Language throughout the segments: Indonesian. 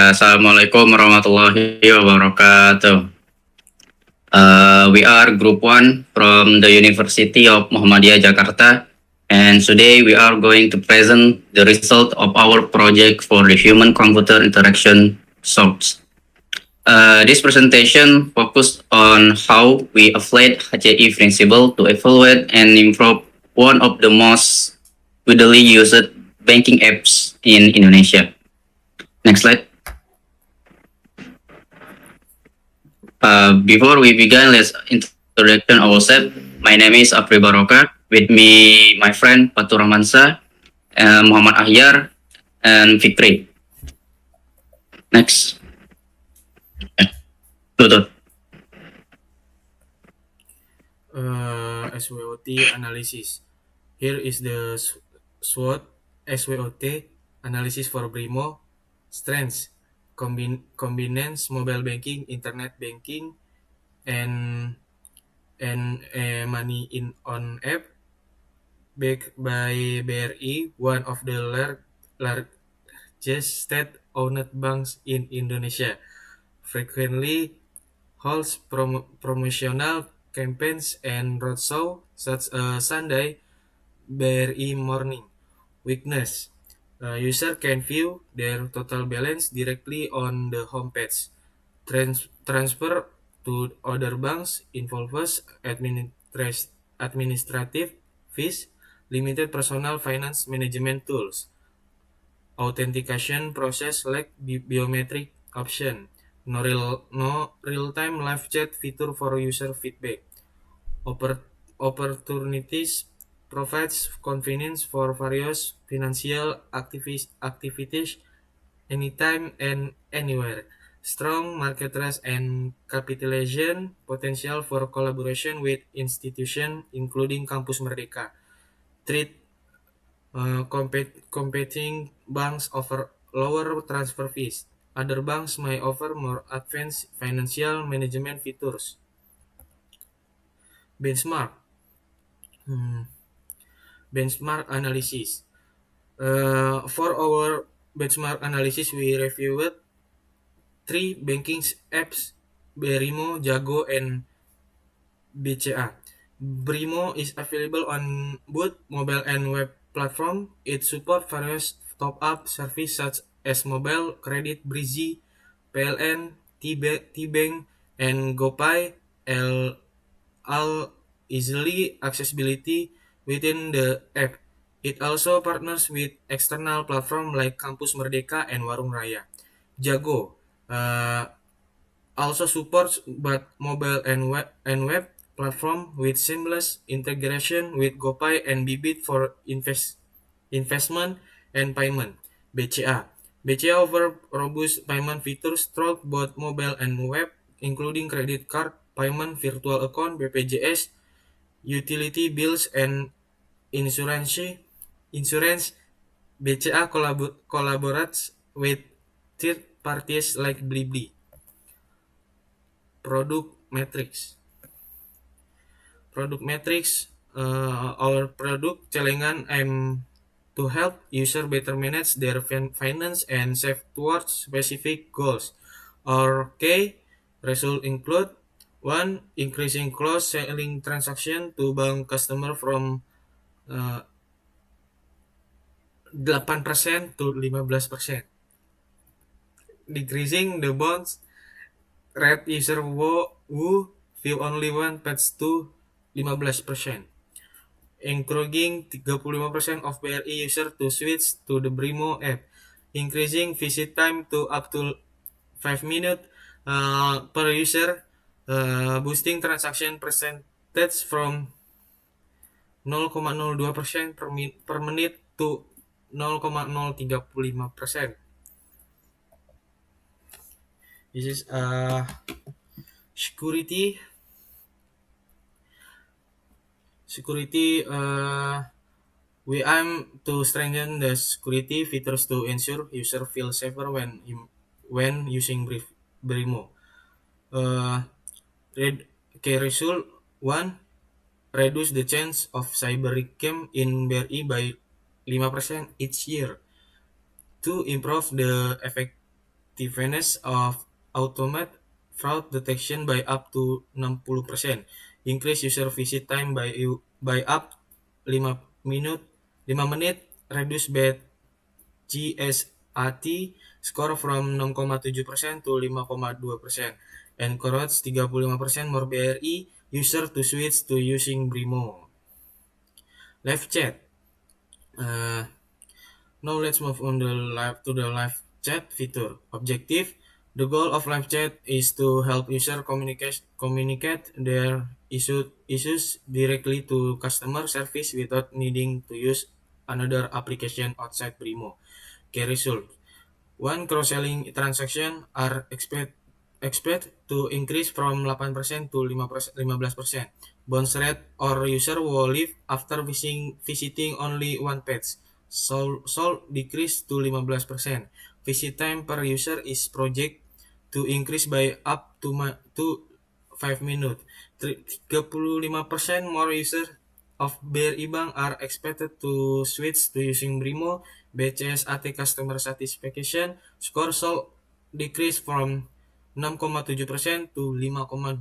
Assalamualaikum warahmatullahi wabarakatuh. We are Group 1 from the University of Muhammadiyah Jakarta, and today we are going to present the result of our project for the human-computer interaction SOCs. This presentation focused on how we applied HCI principle to evaluate and improve one of the most widely used banking apps in Indonesia. Next slide. Before we begin, let's introduction ourselves. My name is Apri Baroka. With me, my friend Fatur Rahmansa, Muhammad Ahyar, and Fikri. Next. Tutur. SWOT analysis. Here is the SWOT analysis for Brimo. Strengths: combines mobile banking, internet banking, and money in on app. Backed by BRI, one of the largest state-owned banks in Indonesia. Frequently holds promotional campaigns and roadshow such as Sunday BRI morning. Weakness: user can view their total balance directly on the homepage. Transfer to other banks involves administrative fees, limited personal finance management tools. Authentication process lack biometric option. No real-time live chat feature for user feedback. Opportunities provides convenience for various financial activities anytime and anywhere. Strong market trust and capitalization potential for collaboration with institutions including Kampus Merdeka. Treat competing banks offer lower transfer fees. Other banks may offer more advanced financial management features. Benchmark. Benchmark analysis. For our benchmark analysis, we reviewed 3 banking apps: Brimo, Jago, and BCA. Brimo is available on both mobile and web platform. It supports various top-up services such as mobile credit, Breezy, PLN, T-Bank, and GoPay. All easily accessibility within the app. It also partners with external platform like Kampus Merdeka and Warung Raya. Jago also supports both mobile and web platform with seamless integration with GoPay and Bibit for investment and payment. BCA. BCA offers robust payment features throughout both mobile and web, including credit card payment, virtual account, BPJS, utility bills, and insurance. BCA collaborates with third parties like Blibli. Product metrics. Our product celengan aim to help user better manage their finance and save towards specific goals. Our key result include: 1. Increasing cross-selling transaction to bank customer from 8% to 15%. Decreasing the bounce rate user who view only one page to 15%. Encouraging 35% of BRI user to switch to the Brimo app. Increasing visit time to up to 5 minutes per user. Boosting transaction percentage from 0,02% per menit to 0,035%. This is security. We aim to strengthen the security features to ensure user feel safer when using Brimo. Key result: 1. Reduce the chance of cyber scam in BRI by 5% each year. 2. Improve the effectiveness of automate fraud detection by up to 60%, increase user visit time by up 5 menit, reduce bad GSAT score from 6,7% to 5,2%, encourage 35% more BRI user to switch to using Brimo. Live chat. Now let's move on to the live chat feature. Objective: the goal of live chat is to help user communicate their issues directly to customer service without needing to use another application outside Brimo. Key result: one, cross-selling transaction are expect to increase from 8% to 15%. Bounce rate or user will leave after visiting only one page. Sold decrease to 15%. Visit time per user is project to increase by up to 5 minutes. 35% more users of BRI Bank are expected to switch to using Brimo. BCSAT customer satisfaction score sold decrease from 6,7% to 5,2%.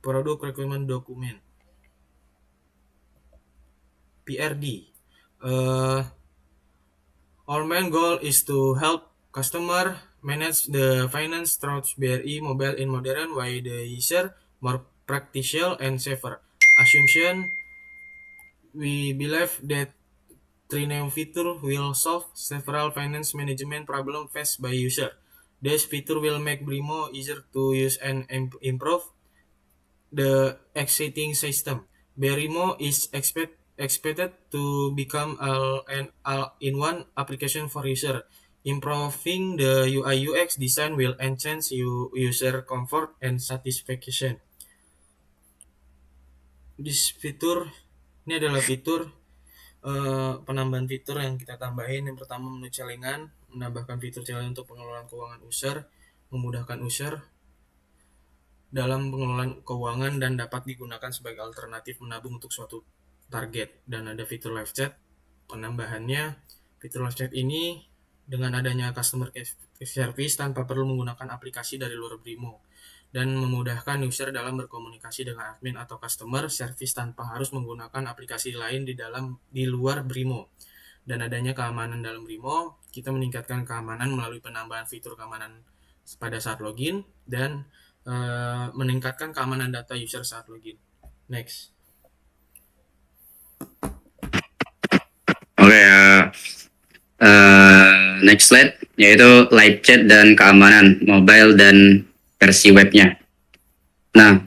Product requirement document PRD. Our main goal is to help customer manage the finance through BRI mobile in modern way the user more practical and safer. Assumption: we believe that Trineo feature will solve several finance management problems faced by user. This feature will make Brimo easier to use and improve the existing system. Brimo is expected to become an all-in-one application for user. Improving the UI UX design will enhance user comfort and satisfaction. This feature, ini adalah fitur penambahan fitur yang kita tambahin. Yang pertama, menu celengan, menambahkan fitur celengan untuk pengelolaan keuangan user, memudahkan user dalam pengelolaan keuangan dan dapat digunakan sebagai alternatif menabung untuk suatu target. Dan ada fitur live chat. Penambahannya, fitur live chat ini dengan adanya customer service tanpa perlu menggunakan aplikasi dari luar Brimo dan memudahkan user dalam berkomunikasi dengan admin atau customer service tanpa harus menggunakan aplikasi lain di luar Brimo. Dan adanya keamanan dalam Brimo, kita meningkatkan keamanan melalui penambahan fitur keamanan pada saat login dan meningkatkan keamanan data user saat login. Next. Oke, next slide yaitu live chat dan keamanan mobile dan versi webnya. Nah,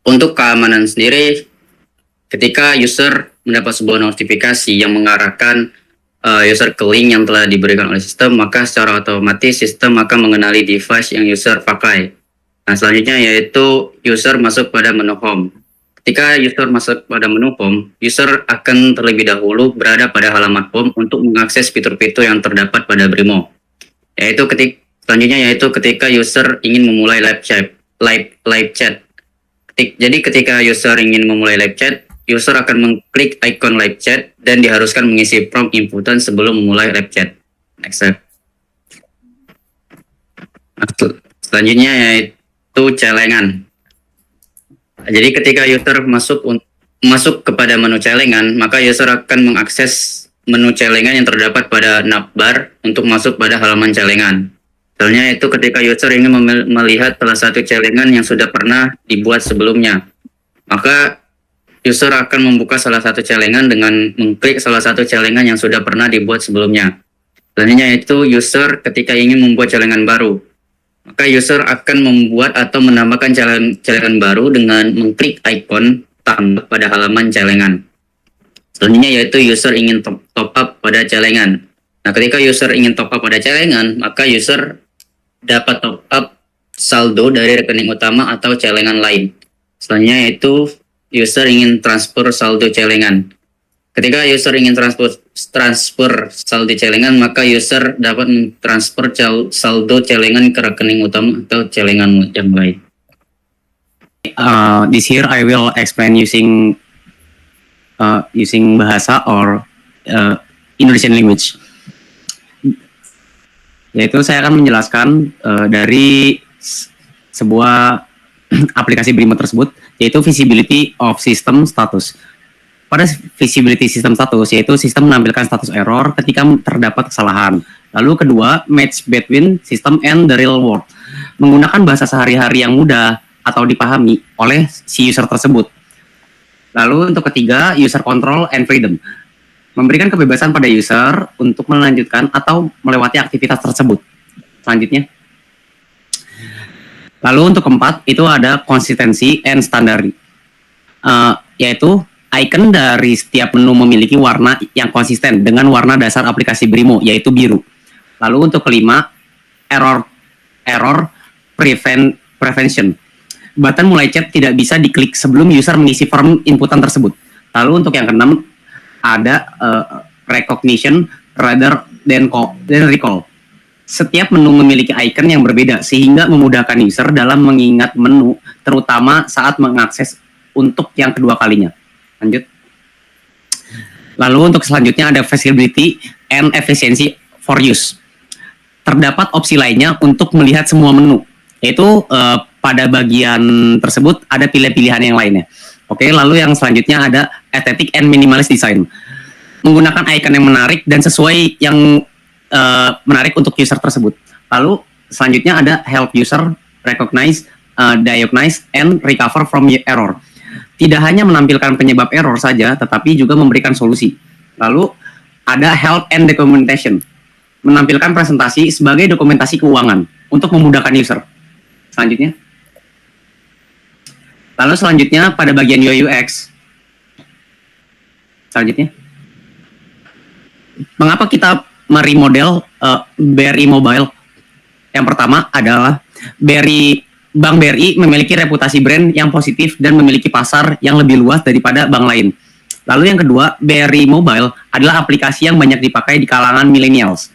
untuk keamanan sendiri, ketika user mendapat sebuah notifikasi yang mengarahkan user ke link yang telah diberikan oleh sistem, maka secara otomatis sistem akan mengenali device yang user pakai. Nah, selanjutnya yaitu user masuk pada menu home. Ketika user masuk pada menu home, user akan terlebih dahulu berada pada halaman home untuk mengakses fitur-fitur yang terdapat pada Brimo. Selanjutnya yaitu ketika user ingin memulai live chat. Jadi ketika user ingin memulai live chat, user akan mengklik icon live chat dan diharuskan mengisi prompt inputan sebelum memulai live chat. Next step. Selanjutnya yaitu celengan. Jadi ketika user masuk kepada menu celengan, maka user akan mengakses menu celengan yang terdapat pada navbar untuk masuk pada halaman celengan. Misalnya itu ketika user ingin melihat salah satu celengan yang sudah pernah dibuat sebelumnya, maka user akan membuka salah satu celengan dengan mengklik salah satu celengan yang sudah pernah dibuat sebelumnya. Selanjutnya itu user ketika ingin membuat celengan baru, maka user akan membuat atau menambahkan celengan baru dengan mengklik icon tambah pada halaman celengan. Selanjutnya yaitu user ingin top up pada celengan. Nah, ketika user ingin top up pada celengan, maka user dapat top up saldo dari rekening utama atau celengan lain. Selanjutnya yaitu user ingin transfer saldo celengan. Ketika user ingin transfer saldo celengan, maka user dapat mentransfer saldo celengan ke rekening utama atau celengan yang lain. This here I will explain using bahasa or Indonesian language. Yaitu saya akan menjelaskan dari sebuah aplikasi Brimo tersebut, yaitu Visibility of System Status. Pada Visibility System Status, yaitu sistem menampilkan status error ketika terdapat kesalahan. Lalu kedua, match between system and the real world. Menggunakan bahasa sehari-hari yang mudah atau dipahami oleh si user tersebut. Lalu untuk ketiga, user control and freedom. Memberikan kebebasan pada user untuk melanjutkan atau melewati aktivitas tersebut. Selanjutnya. Lalu untuk keempat, itu ada konsistensi and standard. Yaitu icon dari setiap menu memiliki warna yang konsisten dengan warna dasar aplikasi Brimo, yaitu biru. Lalu untuk kelima, error prevention. Button mulai chat tidak bisa diklik sebelum user mengisi form inputan tersebut. Lalu untuk yang keenam, ada recognition rather than recall. Setiap menu memiliki icon yang berbeda sehingga memudahkan user dalam mengingat menu, terutama saat mengakses untuk yang kedua kalinya. Lanjut. Lalu untuk selanjutnya ada flexibility and efficiency for use. Terdapat opsi lainnya untuk melihat semua menu, yaitu pada bagian tersebut ada pilihan-pilihan yang lainnya. Oke, lalu yang selanjutnya ada aesthetic and minimalist design. Menggunakan icon yang menarik dan sesuai yang menarik untuk user tersebut. Lalu selanjutnya ada help user recognize, diagnose, and recover from error. Tidak hanya menampilkan penyebab error saja, tetapi juga memberikan solusi. Lalu ada help and documentation. Menampilkan presentasi sebagai dokumentasi keuangan untuk memudahkan user. Selanjutnya. Lalu selanjutnya pada bagian UI UX. Selanjutnya. Mengapa kita meremodel BRI Mobile? Yang pertama adalah Bank BRI memiliki reputasi brand yang positif dan memiliki pasar yang lebih luas daripada bank lain. Lalu yang kedua, BRI Mobile adalah aplikasi yang banyak dipakai di kalangan millennials.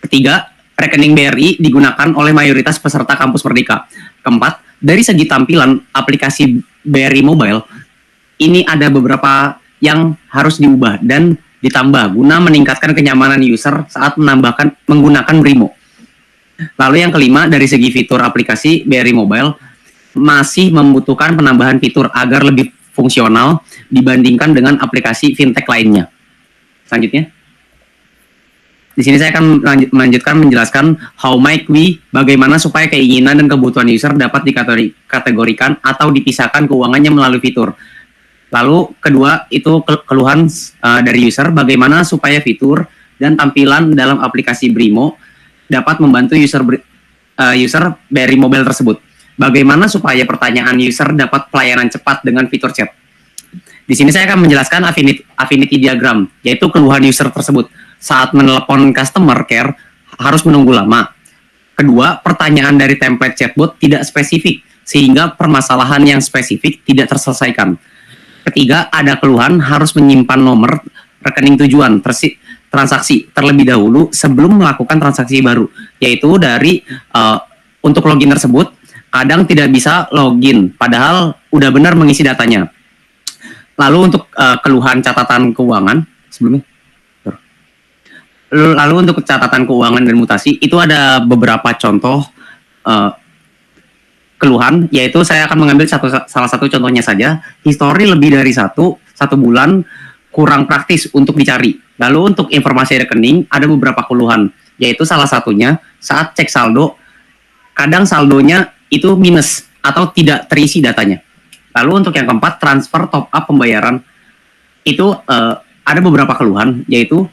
Ketiga, rekening BRI digunakan oleh mayoritas peserta kampus Merdeka. Keempat, dari segi tampilan aplikasi BRI Mobile, ini ada beberapa yang harus diubah dan ditambah guna meningkatkan kenyamanan user saat menggunakan Brimo. Lalu yang kelima, dari segi fitur aplikasi BRI Mobile masih membutuhkan penambahan fitur agar lebih fungsional dibandingkan dengan aplikasi fintech lainnya. Selanjutnya. Di sini saya akan melanjutkan menjelaskan bagaimana supaya keinginan dan kebutuhan user dapat dikategorikan atau dipisahkan keuangannya melalui fitur. Lalu kedua, itu keluhan dari user, bagaimana supaya fitur dan tampilan dalam aplikasi Brimo dapat membantu user BRI Mobile tersebut. Bagaimana supaya pertanyaan user dapat pelayanan cepat dengan fitur chat. Di sini saya akan menjelaskan affinity diagram, yaitu keluhan user tersebut. Saat menelepon customer care, harus menunggu lama. Kedua, pertanyaan dari template chatbot tidak spesifik, sehingga permasalahan yang spesifik tidak terselesaikan. Ketiga, ada keluhan harus menyimpan nomor rekening tujuan transaksi terlebih dahulu sebelum melakukan transaksi baru, yaitu dari untuk login tersebut kadang tidak bisa login padahal udah benar mengisi datanya. Lalu untuk keluhan catatan keuangan sebelumnya. Lalu untuk catatan keuangan dan mutasi itu ada beberapa contoh keluhan, yaitu saya akan mengambil salah satu contohnya saja. Histori lebih dari satu bulan kurang praktis untuk dicari. Lalu untuk informasi rekening ada beberapa keluhan, yaitu salah satunya saat cek saldo, kadang saldonya itu minus atau tidak terisi datanya. Lalu untuk yang keempat, transfer top up pembayaran, itu ada beberapa keluhan, yaitu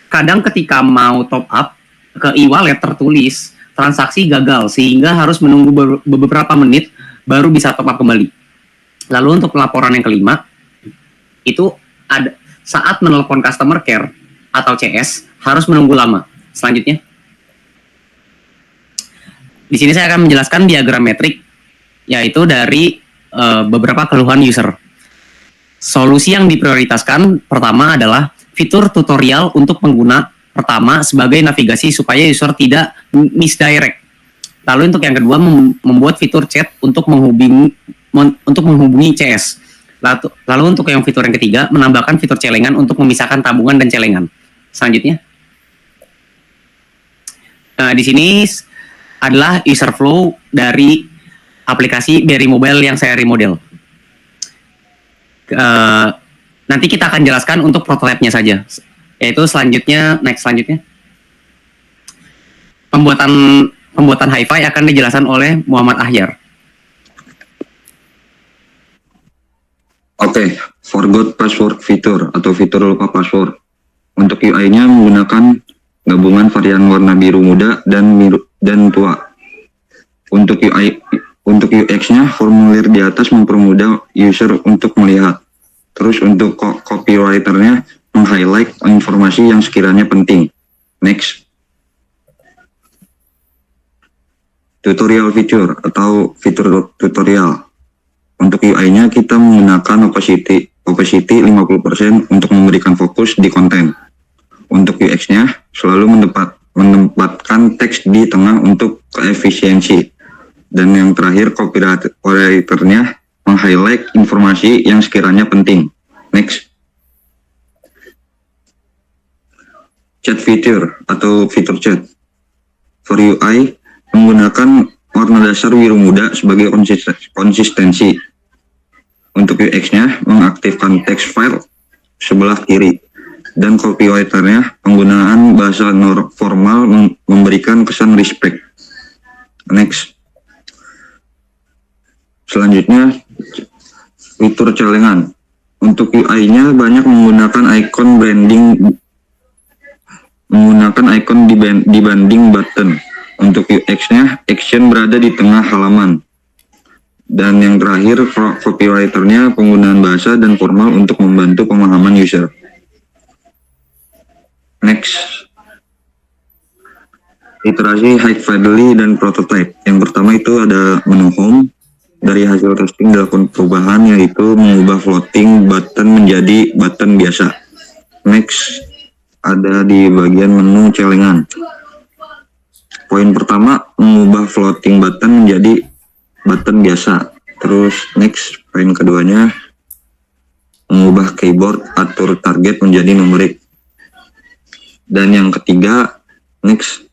kadang ketika mau top up ke e-wallet tertulis transaksi gagal sehingga harus menunggu beberapa menit baru bisa top up kembali. Lalu untuk laporan yang kelima, itu ada saat menelepon customer care atau CS harus menunggu lama. Selanjutnya. Di sini saya akan menjelaskan diagram metrik, yaitu dari beberapa keluhan user. Solusi yang diprioritaskan pertama adalah fitur tutorial untuk pengguna pertama sebagai navigasi supaya user tidak misdirect. Lalu untuk yang kedua, membuat fitur chat untuk menghubungi CS. Lalu untuk yang fitur yang ketiga, menambahkan fitur celengan untuk memisahkan tabungan dan celengan. Selanjutnya. Di sini adalah user flow dari aplikasi BRI Mobile yang saya remodel. Nanti kita akan jelaskan untuk prototipe-nya saja. Yaitu selanjutnya, selanjutnya. Pembuatan hi-fi akan dijelaskan oleh Muhammad Ahyar. Oke, forgot password fitur atau fitur lupa password. Untuk UI-nya menggunakan gabungan varian warna biru muda dan tua. Untuk UX-nya, formulir di atas mempermudah user untuk melihat. Terus untuk copywriter-nya meng-highlight informasi yang sekiranya penting. Next. Tutorial feature atau fitur tutorial. Untuk UI-nya kita menggunakan opacity 50% untuk memberikan fokus di konten. Untuk UX-nya selalu menempatkan teks di tengah untuk keefisiensi. Dan yang terakhir copywriter-nya meng-highlight informasi yang sekiranya penting. Next. Chat feature atau fitur chat. For UI menggunakan warna dasar biru muda sebagai konsistensi. Untuk UX-nya mengaktifkan text file sebelah kiri. Dan copywriter-nya penggunaan bahasa formal memberikan kesan respect. Next. Selanjutnya fitur celengan. Untuk UI-nya banyak menggunakan icon dibanding button. Untuk UX-nya action berada di tengah halaman. Dan yang terakhir copywriter-nya penggunaan bahasa dan formal untuk membantu pemahaman user. Next. Iterasi high fidelity dan prototype. Yang pertama itu ada menu home. Dari hasil testing dilakukan perubahan yaitu mengubah floating button menjadi button biasa. Next, ada di bagian menu celengan. Poin pertama, mengubah floating button menjadi button biasa. Terus next, poin keduanya, mengubah keyboard atur target menjadi numerik. Dan yang ketiga, next,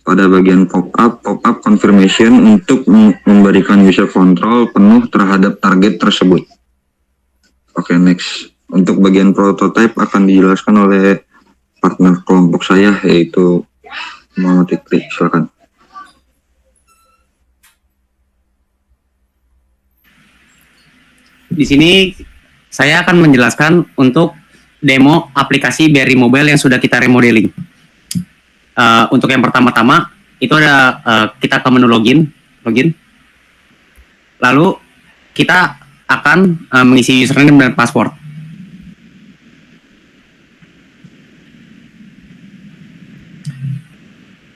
pada bagian pop-up confirmation untuk memberikan user control penuh terhadap target tersebut. Oke, next. Untuk bagian prototype akan dijelaskan oleh partner kelompok saya, yaitu Muhammad Fikri. Silakan. Di sini saya akan menjelaskan untuk demo aplikasi BRI Mobile yang sudah kita remodeling. Untuk yang pertama-tama itu ada kita ke menu login, lalu kita akan mengisi username dan password.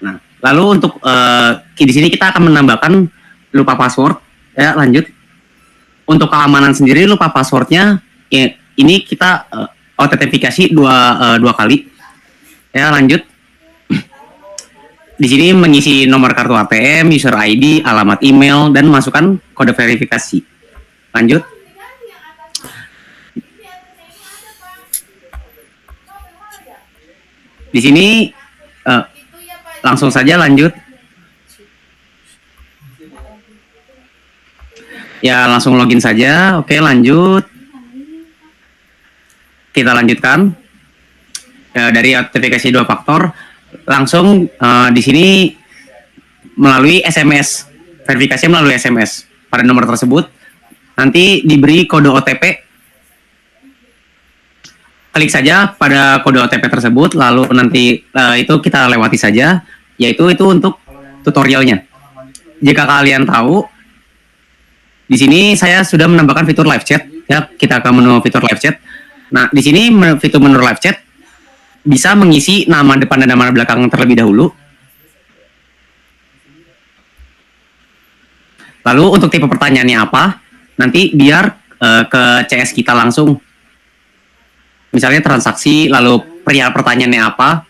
Nah, lalu untuk di sini kita akan menambahkan lupa password. Ya, lanjut. Untuk keamanan sendiri lupa passwordnya ya, ini kita autentifikasi dua kali. Ya, lanjut. Di sini mengisi nomor kartu ATM, user ID, alamat email, dan masukkan kode verifikasi. Lanjut. Di sini langsung saja lanjut. Ya, langsung login saja. Oke, lanjut. Kita lanjutkan. Ya, dari autentifikasi 2 faktor. Langsung di sini melalui SMS, verifikasi melalui SMS pada nomor tersebut. Nanti diberi kode OTP. Klik saja pada kode OTP tersebut, lalu nanti itu kita lewati saja, yaitu itu untuk tutorialnya. Jika kalian tahu, di sini saya sudah menambahkan fitur live chat. Ya, kita ke menu fitur live chat. Nah, di sini fitur menu live chat bisa mengisi nama depan dan nama belakang terlebih dahulu. Lalu untuk tipe pertanyaannya apa, nanti biar ke CS kita langsung. Misalnya transaksi, lalu perihal pertanyaannya apa,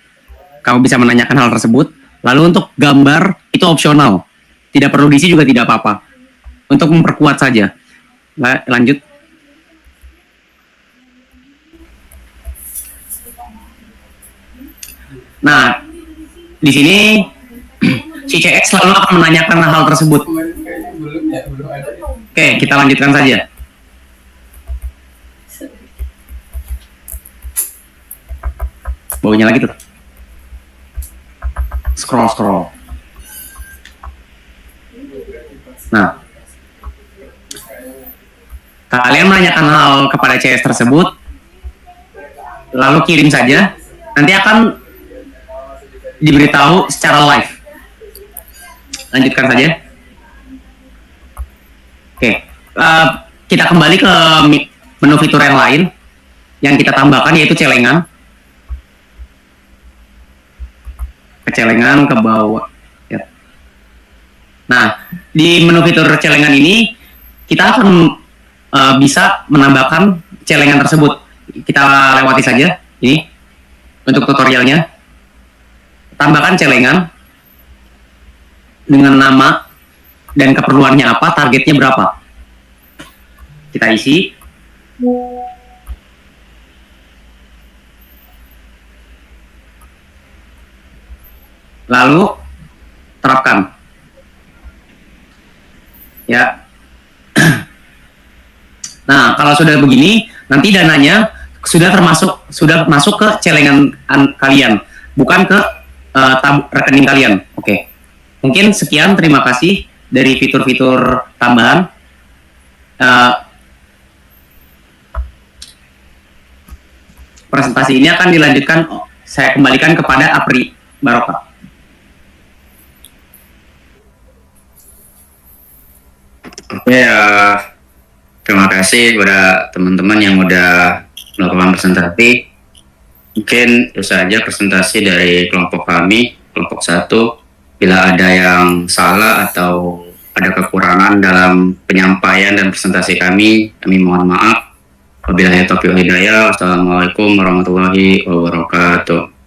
kamu bisa menanyakan hal tersebut. Lalu untuk gambar, itu opsional. Tidak perlu diisi juga tidak apa-apa. Untuk memperkuat saja. Lanjut. Nah, di sini si CS selalu akan menanyakan hal tersebut. Oke, kita lanjutkan saja. Baunya lagi tuh. Scroll. Nah, kalian menanyakan hal kepada CS tersebut, lalu kirim saja. Nanti akan diberitahu secara live. Lanjutkan saja. Oke, kita kembali ke menu fitur yang lain yang kita tambahkan, yaitu celengan. Celengan ke bawah. Ya. Nah, di menu fitur celengan ini kita akan bisa menambahkan celengan tersebut. Kita lewati saja ini untuk tutorialnya. Tambahkan celengan dengan nama dan keperluannya apa, targetnya berapa. Kita isi. Lalu terapkan. Ya. Nah, kalau sudah begini, nanti dananya sudah masuk ke celengan kalian, bukan ke rekening kalian. Oke. Mungkin sekian, terima kasih dari fitur-fitur tambahan. Presentasi ini akan dilanjutkan, saya kembalikan kepada Apri Barokah. Oke, terima kasih kepada teman-teman yang udah melakukan presentasi. Mungkin itu saja presentasi dari kelompok kami, kelompok 1. Bila ada yang salah atau ada kekurangan dalam penyampaian dan presentasi kami mohon maaf. Wabillahi taufiq wal hidayah. Wassalamualaikum warahmatullahi wabarakatuh.